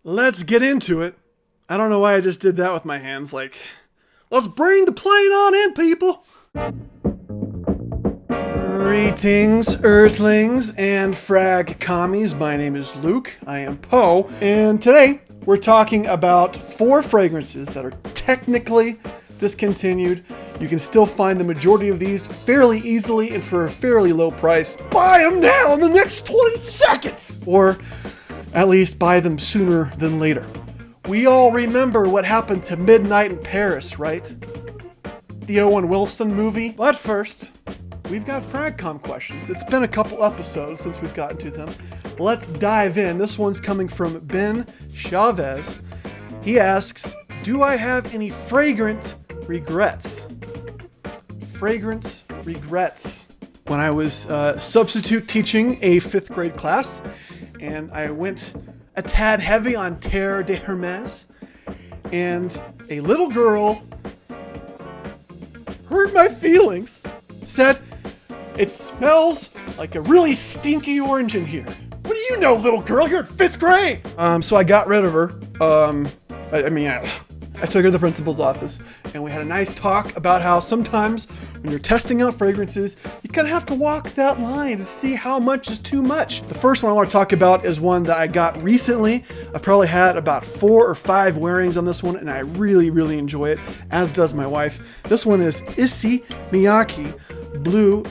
Let's get into it. I don't know why I just did that with my hands. Like, let's bring the plane on in, people. Greetings, Earthlings and Frag Commies. My name is Luke. I am Poe. And today we're talking about 4 fragrances that are technically discontinued. You can still find the majority of these fairly easily and for a fairly low price. Buy them now in the next 20 seconds! Or at least buy them sooner than later. We all remember what happened to Midnight in Paris, right? The Owen Wilson movie. But first, we've got Fragcomm questions. It's been a couple episodes since we've gotten to them. Let's dive in. This one's coming from Ben Chavez. He asks, do I have any fragrant regrets? Fragrant regrets. When I was substitute teaching a 5th grade class, and I went a tad heavy on Terre de Hermes, and a little girl hurt my feelings, said, "It smells like a really stinky orange in here." What do you know, little girl? You're in 5th grade! So I got rid of her. I took her to the principal's office, and we had a nice talk about how sometimes when you're testing out fragrances, you kind of have to walk that line to see how much is too much. The first one I want to talk about is one that I got recently. I've probably had about 4 or 5 wearings on this one, and I really, really enjoy it, as does my wife. This one is Issey Miyake Bleu.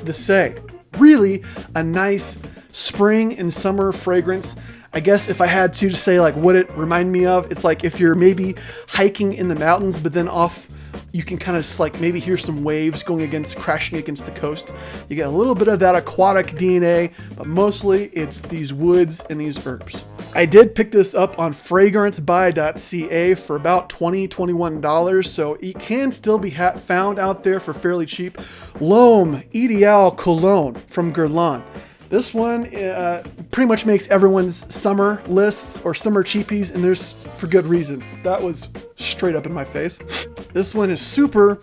Really a nice spring and summer fragrance. I guess if I had to say like what it remind me of, it's like if you're maybe hiking in the mountains, but then off you can kind of just like maybe hear some waves crashing against the coast. You get a little bit of that aquatic DNA, but mostly it's these woods and these herbs. I did pick this up on fragrancebuy.ca for about $21, so it can still be found out there for fairly cheap. L'Homme Eau Cologne from Guerlain. This one pretty much makes everyone's summer lists or summer cheapies, and there's for good reason. That was straight up in my face. This one is super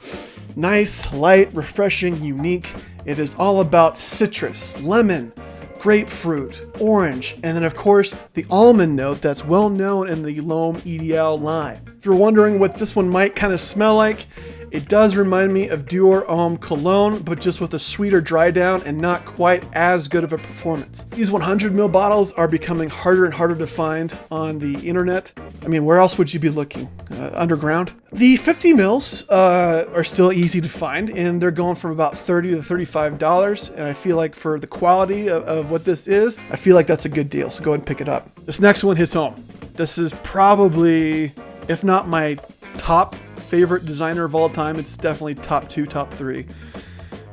nice, light, refreshing, unique. It is all about citrus, lemon, grapefruit, orange, and then of course the almond note that's well known in the L'Homme Eau line. If you're wondering what this one might kind of smell like, it does remind me of Dior Homme Cologne, but just with a sweeter dry down and not quite as good of a performance. These 100ml bottles are becoming harder and harder to find on the internet. I mean, where else would you be looking? Underground? The 50 mils are still easy to find, and they're going from about $30 to $35. And I feel like for the quality of what this is, I feel like that's a good deal. So go ahead and pick it up. This next one hits home. This is probably, if not my top favorite designer of all time, it's definitely top 2, top 3.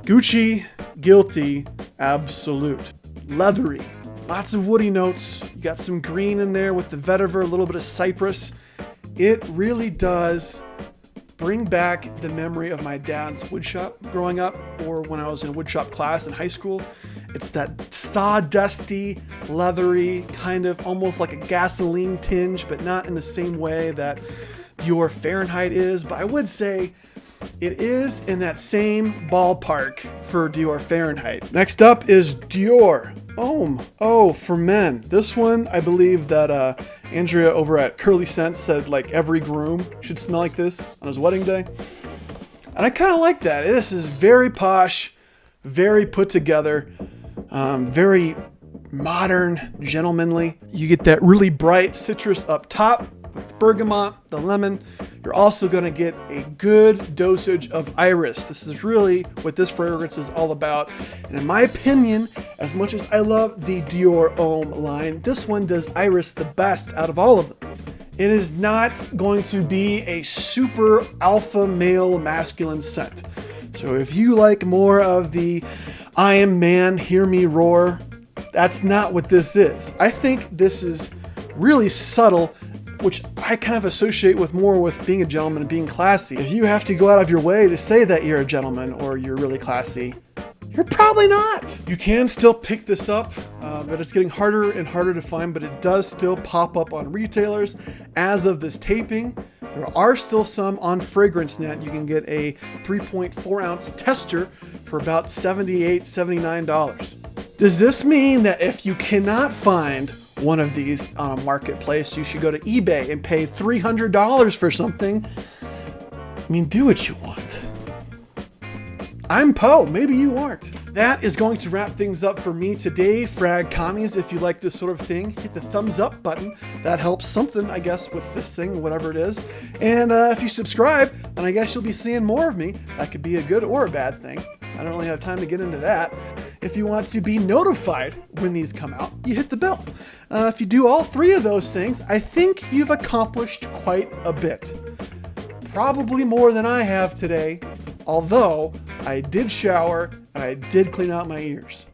Gucci Guilty Absolute. Leathery. Lots of woody notes. You got some green in there with the vetiver, a little bit of cypress. It really does bring back the memory of my dad's woodshop growing up, or when I was in a woodshop class in high school. It's that sawdusty, leathery, kind of almost like a gasoline tinge, but not in the same way that Dior Fahrenheit is, but I would say it is in that same ballpark for Dior Fahrenheit. Next up is Dior Homme Eau for men. This one, I believe that Andrea over at Curly Scents said like every groom should smell like this on his wedding day. And I kind of like that. This is very posh, very put together, very modern, gentlemanly. You get that really bright citrus up top with bergamot, the lemon. You're also going to get a good dosage of iris. This is really what this fragrance is all about. And in my opinion, as much as I love the Dior Homme line, this one does iris the best out of all of them. It is not going to be a super alpha male masculine scent. So if you like more of the I am man, hear me roar, that's not what this is. I think this is really subtle, which I kind of associate with more with being a gentleman and being classy. If you have to go out of your way to say that you're a gentleman or you're really classy, you're probably not. You can still pick this up, but it's getting harder and harder to find, but it does still pop up on retailers. As of this taping, there are still some on FragranceNet. You can get a 3.4 ounce tester for about $78, $79. Does this mean that if you cannot find one of these on a marketplace. You should go to eBay and pay $300 for something. I mean, do what you want. I'm Poe, maybe you aren't. That is going to wrap things up for me today, Frag Commies. If you like this sort of thing, hit the thumbs up button. That helps something, I guess, with this thing, whatever it is. And if you subscribe, then I guess you'll be seeing more of me. That could be a good or a bad thing. I don't really have time to get into that. If you want to be notified when these come out, you hit the bell. If you do all three of those things, I think you've accomplished quite a bit. Probably more than I have today, although I did shower and I did clean out my ears.